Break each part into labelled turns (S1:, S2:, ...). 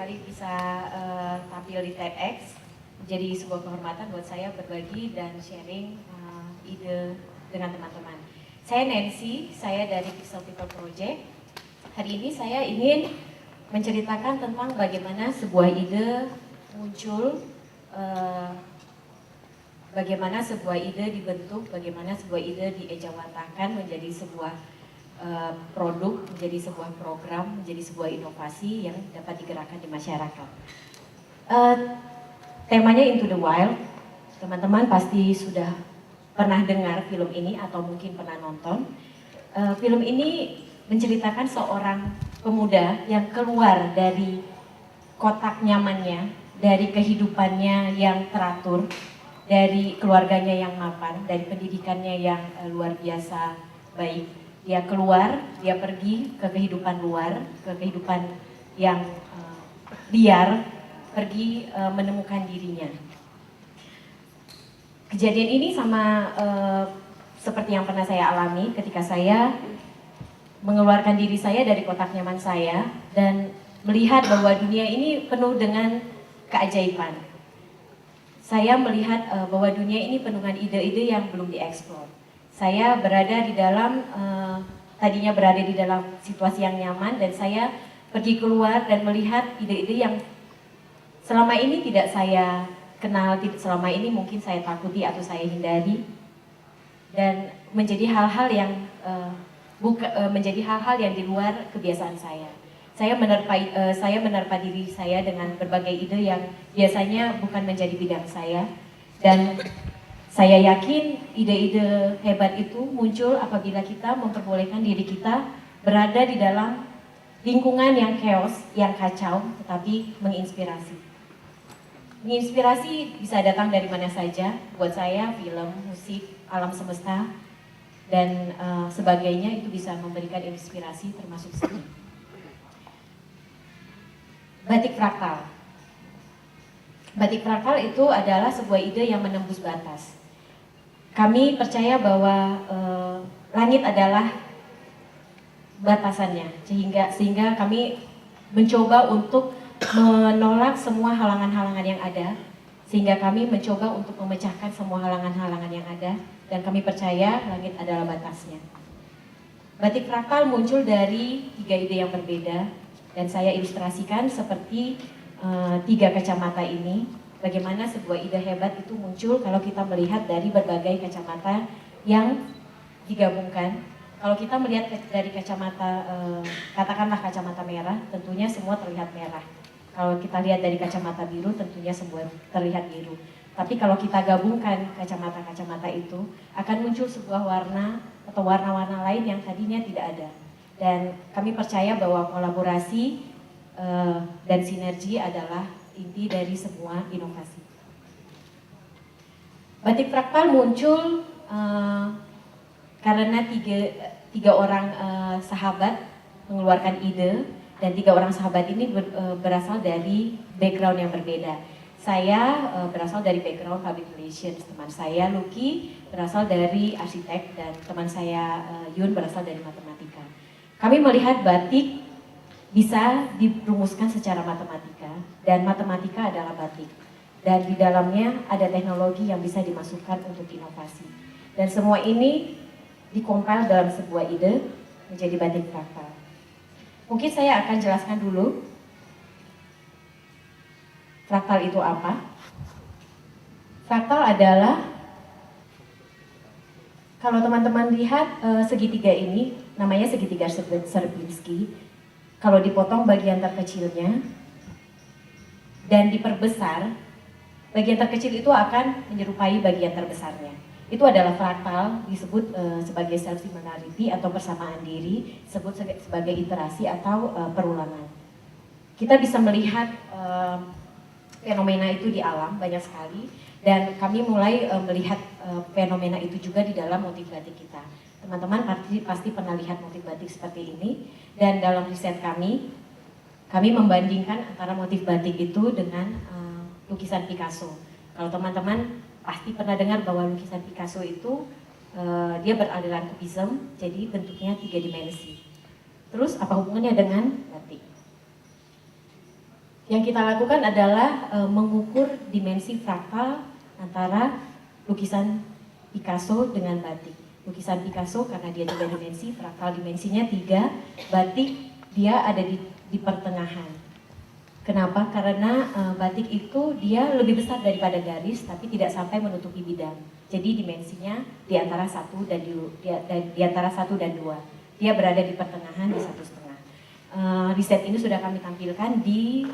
S1: kembali bisa tampil di TEDx. Jadi sebuah kehormatan buat saya berbagi dan sharing ide dengan teman-teman. Saya Nancy, saya dari Pixel People Project. Hari ini saya ingin menceritakan tentang bagaimana sebuah ide muncul, bagaimana sebuah ide dibentuk, bagaimana sebuah ide diejawantahkan menjadi sebuah produk, menjadi sebuah program, menjadi sebuah inovasi yang dapat digerakkan di masyarakat. Temanya Into the Wild, teman-teman pasti sudah pernah dengar film ini atau mungkin pernah nonton. Film ini menceritakan seorang pemuda yang keluar dari kotak nyamannya, dari kehidupannya yang teratur, dari keluarganya yang mapan, dari pendidikannya yang luar biasa baik. Dia keluar, dia pergi ke kehidupan luar, ke kehidupan yang liar, pergi menemukan dirinya. Kejadian ini sama seperti yang pernah saya alami ketika saya mengeluarkan diri saya dari kotak nyaman saya dan melihat bahwa dunia ini penuh dengan keajaiban. Saya melihat bahwa dunia ini penuh dengan ide-ide yang belum dieksplor. Saya berada di dalam, tadinya berada di dalam situasi yang nyaman dan saya pergi keluar dan melihat ide-ide yang selama ini tidak saya kenal, selama ini mungkin saya takuti atau saya hindari. Dan menjadi hal-hal yang menjadi hal-hal yang di luar kebiasaan saya. Saya menerpa diri saya dengan berbagai ide yang biasanya bukan menjadi bidang saya. Dan saya yakin ide-ide hebat itu muncul apabila kita memperbolehkan diri kita berada di dalam lingkungan yang chaos, yang kacau, tetapi menginspirasi. Menginspirasi bisa datang dari mana saja. Buat saya, film, musik, alam semesta, dan sebagainya itu bisa memberikan inspirasi termasuk seni. Batik fraktal. Batik fraktal itu adalah sebuah ide yang menembus batas. Kami percaya bahwa langit adalah batasannya, sehingga kami mencoba untuk menolak semua halangan-halangan yang ada, sehingga kami mencoba untuk memecahkan semua halangan-halangan yang ada, dan kami percaya langit adalah batasnya. Batik fraktal muncul dari 3 ide yang berbeda, dan saya ilustrasikan seperti 3 kacamata ini. Bagaimana sebuah ide hebat itu muncul kalau kita melihat dari berbagai kacamata yang digabungkan. Kalau kita melihat dari kacamata, katakanlah kacamata merah, tentunya semua terlihat merah. Kalau kita lihat dari kacamata biru, tentunya semua terlihat biru. Tapi kalau kita gabungkan kacamata-kacamata itu, akan muncul sebuah warna atau warna-warna lain yang tadinya tidak ada. Dan kami percaya bahwa kolaborasi dan sinergi adalah inti dari semua inovasi. Batik fraktal muncul karena tiga orang sahabat mengeluarkan ide, dan 3 orang sahabat ini berasal dari background yang berbeda. Saya berasal dari background public relations, teman saya Lucky berasal dari arsitek, dan teman saya Yun berasal dari matematika. Kami melihat batik bisa dirumuskan secara matematika, dan matematika adalah batik. Dan di dalamnya ada teknologi yang bisa dimasukkan untuk inovasi. Dan semua ini dikompil dalam sebuah ide menjadi batik fraktal. Mungkin saya akan jelaskan dulu fraktal itu apa. Fraktal adalah, kalau teman-teman lihat segitiga ini, namanya segitiga Sierpinski. Kalau dipotong bagian terkecilnya dan diperbesar, bagian terkecil itu akan menyerupai bagian terbesarnya. Itu adalah fraktal, disebut sebagai self-similarity atau persamaan diri, disebut sebagai iterasi atau perulangan. Kita bisa melihat fenomena itu di alam banyak sekali, dan kami mulai melihat fenomena itu juga di dalam motif batik kita. Teman-teman pasti pernah lihat motif batik seperti ini, dan dalam riset kami membandingkan antara motif batik itu dengan lukisan Picasso. Kalau teman-teman pasti pernah dengar bahwa lukisan Picasso itu dia beraliran kubisme, jadi bentuknya 3 dimensi. Terus apa hubungannya dengan batik? Yang kita lakukan adalah mengukur dimensi fraktal antara lukisan Picasso dengan batik. Lukisan Picasso karena dia 3 dimensi, fraktal dimensinya 3, batik dia ada di pertengahan. Kenapa? Karena batik itu dia lebih besar daripada garis, tapi tidak sampai menutupi bidang. Jadi dimensinya di antara 1 dan di antara 1 dan 2. Dia berada di pertengahan di 1,5. Riset ini sudah kami tampilkan di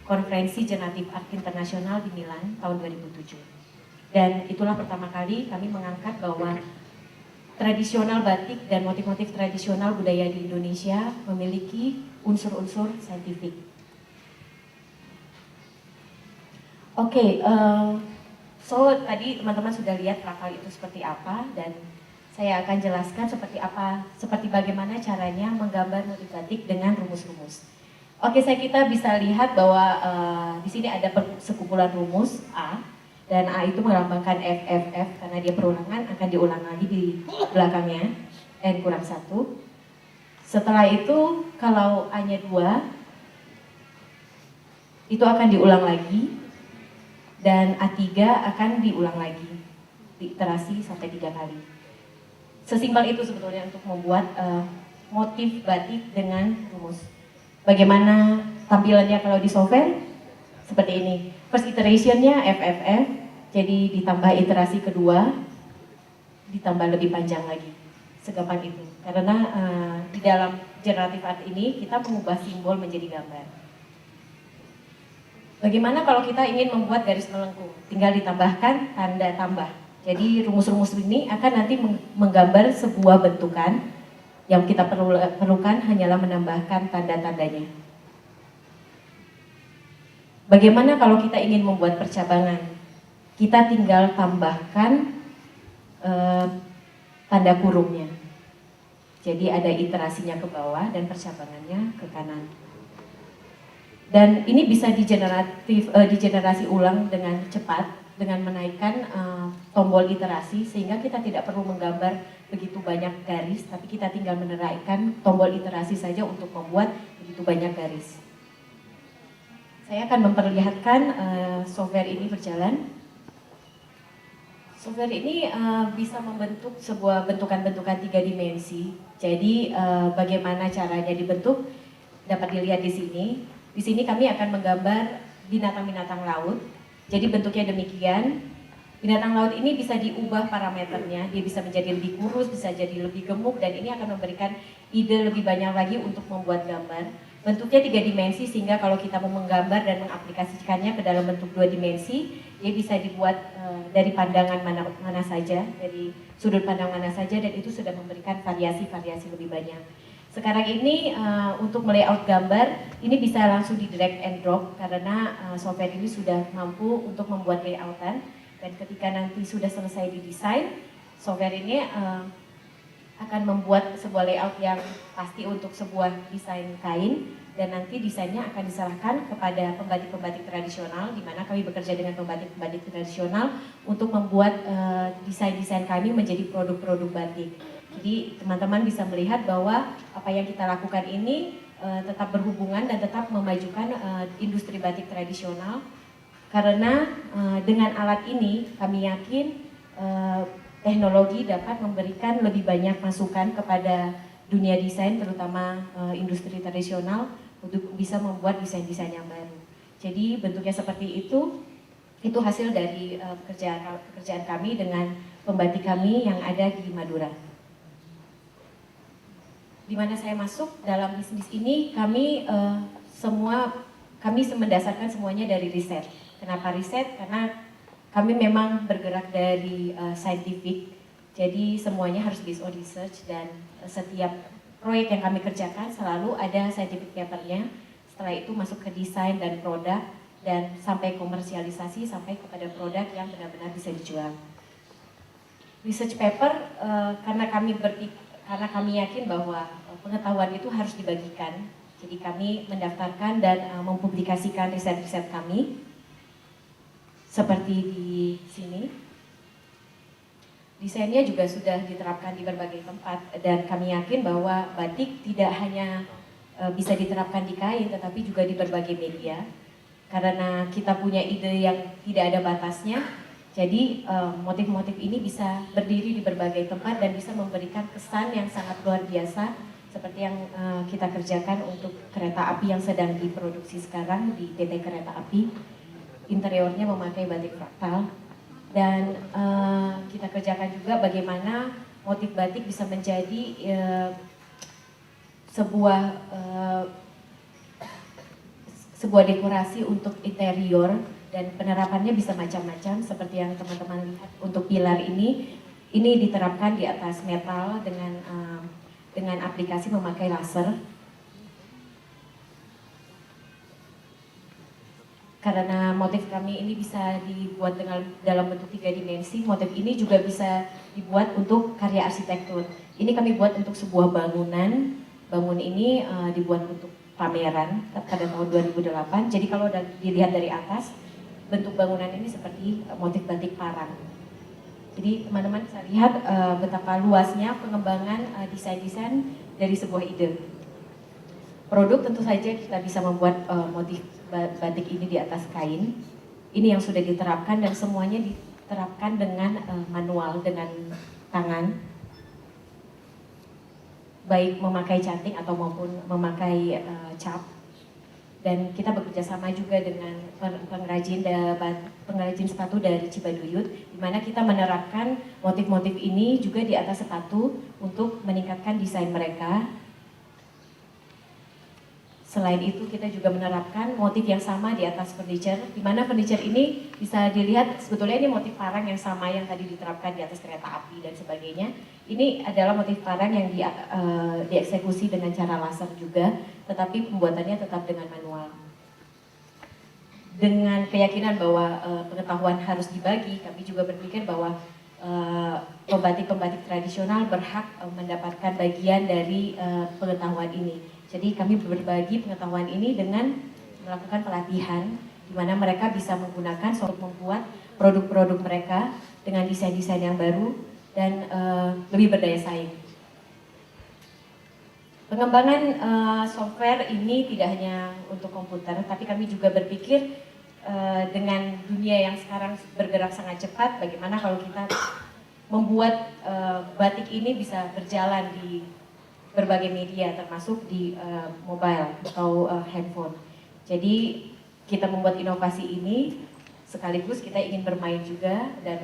S1: Konferensi Generative Art Internasional di Milan tahun 2007. Dan itulah pertama kali kami mengangkat bahwa tradisional batik dan motif-motif tradisional budaya di Indonesia memiliki unsur-unsur saintifik. Oke, so tadi teman-teman sudah lihat fraktal itu seperti apa, dan saya akan jelaskan seperti bagaimana caranya menggambar motif batik dengan rumus-rumus. Oke, kita bisa lihat bahwa di sini ada sekumpulan rumus A, dan A itu melambangkan FFF karena dia perulangan, akan diulang lagi di belakangnya, N kurang 1. Setelah itu kalau A-nya 2, itu akan diulang lagi, dan A3 akan diulang lagi, diiterasi sampai 3 kali. Sesimpel itu sebetulnya untuk membuat motif batik dengan rumus. Bagaimana tampilannya kalau di software? Seperti ini. First iterationnya FFF, jadi ditambah iterasi kedua, ditambah lebih panjang lagi. Segampang itu. Karena di dalam generative art ini kita mengubah simbol menjadi gambar. Bagaimana kalau kita ingin membuat garis melengkung? Tinggal ditambahkan tanda tambah. Jadi rumus-rumus ini akan nanti menggambar sebuah bentukan. Yang kita perlukan hanyalah menambahkan tanda-tandanya. Bagaimana kalau kita ingin membuat percabangan? Kita tinggal tambahkan tanda kurungnya. Jadi ada iterasinya ke bawah dan percabangannya ke kanan. Dan ini bisa digenerasi ulang dengan cepat dengan menaikkan tombol iterasi, sehingga kita tidak perlu menggambar begitu banyak garis, tapi kita tinggal menaikkan tombol iterasi saja untuk membuat begitu banyak garis. Saya akan memperlihatkan software ini berjalan. Software ini bisa membentuk sebuah bentukan-bentukan 3 dimensi. Jadi bagaimana caranya dibentuk dapat dilihat di sini. Di sini kami akan menggambar binatang-binatang laut. Jadi bentuknya demikian. Binatang laut ini bisa diubah parameternya. Dia bisa menjadi lebih kurus, bisa jadi lebih gemuk, dan ini akan memberikan ide lebih banyak lagi untuk membuat gambar. Bentuknya 3 dimensi, sehingga kalau kita mau menggambar dan mengaplikasikannya ke dalam bentuk 2 dimensi, dia bisa dibuat dari pandangan mana saja, dari sudut pandang mana saja, dan itu sudah memberikan variasi-variasi lebih banyak. Sekarang ini untuk melayout gambar, ini bisa langsung di drag and drop karena software ini sudah mampu untuk membuat layoutan, dan ketika nanti sudah selesai didesain, software ini akan membuat sebuah layout yang pasti untuk sebuah desain kain, dan nanti desainnya akan diserahkan kepada pembatik-pembatik tradisional, di mana kami bekerja dengan pembatik-pembatik tradisional untuk membuat desain-desain kami menjadi produk-produk batik. Jadi teman-teman bisa melihat bahwa apa yang kita lakukan ini tetap berhubungan dan tetap memajukan industri batik tradisional, karena dengan alat ini kami yakin teknologi dapat memberikan lebih banyak masukan kepada dunia desain, terutama industri tradisional, untuk bisa membuat desain-desain yang baru. Jadi bentuknya seperti itu hasil dari pekerjaan kami dengan pembatik kami yang ada di Madura. Di mana saya masuk dalam bisnis ini, kami mendasarkan semuanya dari riset. Kenapa riset? Karena kami memang bergerak dari scientific, jadi semuanya harus based on research, dan setiap proyek yang kami kerjakan selalu ada scientific papernya. Setelah itu masuk ke desain dan produk, dan sampai komersialisasi, sampai kepada produk yang benar-benar bisa dijual. Research paper karena kami yakin bahwa pengetahuan itu harus dibagikan. Jadi kami mendaftarkan dan mempublikasikan riset-riset kami. Seperti di sini. Desainnya juga sudah diterapkan di berbagai tempat, dan kami yakin bahwa batik tidak hanya bisa diterapkan di kain, tetapi juga di berbagai media. karena kita punya ide yang tidak ada batasnya. Jadi motif-motif ini bisa berdiri di berbagai tempat dan bisa memberikan kesan yang sangat luar biasa seperti yang kita kerjakan untuk kereta api yang sedang diproduksi sekarang di PT Kereta Api. Interiornya memakai batik fraktal dan kita kerjakan juga bagaimana motif batik bisa menjadi sebuah dekorasi untuk interior dan penerapannya bisa macam-macam seperti yang teman-teman lihat untuk pilar ini diterapkan di atas metal dengan aplikasi memakai laser. Karena motif kami ini bisa dibuat dalam bentuk 3 dimensi, motif ini juga bisa dibuat untuk karya arsitektur. Ini kami buat untuk sebuah bangunan. Bangunan ini dibuat untuk pameran pada tahun 2008. Jadi kalau dilihat dari atas, bentuk bangunan ini seperti motif batik parang. Jadi teman-teman bisa lihat betapa luasnya pengembangan desain-desain dari sebuah ide. Produk tentu saja kita bisa membuat motif batik ini di atas kain. Ini yang sudah diterapkan dan semuanya diterapkan dengan manual, dengan tangan. Baik memakai canting atau maupun memakai cap. Dan kita bekerja sama juga dengan pengrajin sepatu dari Cibaduyut, di mana kita menerapkan motif-motif ini juga di atas sepatu untuk meningkatkan desain mereka. Selain itu kita juga menerapkan motif yang sama di atas furniture, di mana furniture ini bisa dilihat sebetulnya ini motif parang yang sama yang tadi diterapkan di atas kereta api dan sebagainya. Ini adalah motif parang yang dieksekusi dengan cara laser juga, tetapi pembuatannya tetap dengan manual. Dengan keyakinan bahwa pengetahuan harus dibagi, kami juga berpikir bahwa pembatik-pembatik tradisional berhak mendapatkan bagian dari pengetahuan ini. Jadi kami berbagi pengetahuan ini dengan melakukan pelatihan di mana mereka bisa menggunakan untuk membuat produk-produk mereka dengan desain-desain yang baru dan lebih berdaya saing. Pengembangan software ini tidak hanya untuk komputer, tapi kami juga berpikir dengan dunia yang sekarang bergerak sangat cepat, bagaimana kalau kita membuat batik ini bisa berjalan di berbagai media termasuk di mobile atau handphone. Jadi kita membuat inovasi ini sekaligus kita ingin bermain juga dan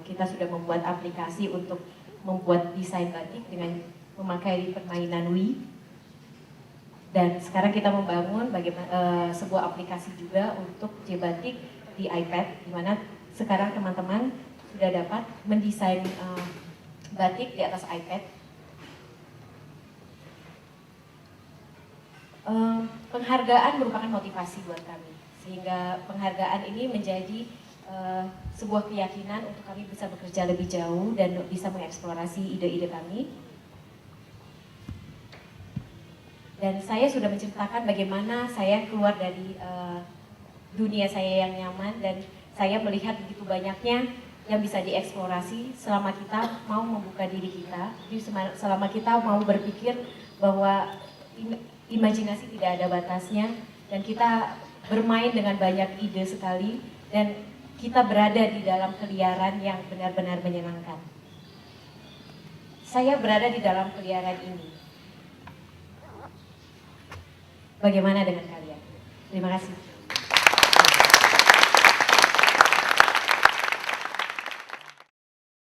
S1: kita sudah membuat aplikasi untuk membuat desain batik dengan memakai permainan Wii. Dan sekarang kita membangun bagaimana sebuah aplikasi juga untuk J-Batik di iPad, di mana sekarang teman-teman sudah dapat mendesain batik di atas iPad. Penghargaan merupakan motivasi buat kami, sehingga penghargaan ini menjadi sebuah keyakinan untuk kami bisa bekerja lebih jauh dan bisa mengeksplorasi ide-ide kami. Dan saya sudah menceritakan bagaimana saya keluar dari dunia saya yang nyaman dan saya melihat begitu banyaknya yang bisa dieksplorasi selama kita mau membuka diri kita, selama kita mau berpikir bahwa imajinasi tidak ada batasnya dan kita bermain dengan banyak ide sekali dan kita berada di dalam keliaran yang benar-benar menyenangkan. Saya berada di dalam keliaran ini. Bagaimana dengan kalian? Terima kasih.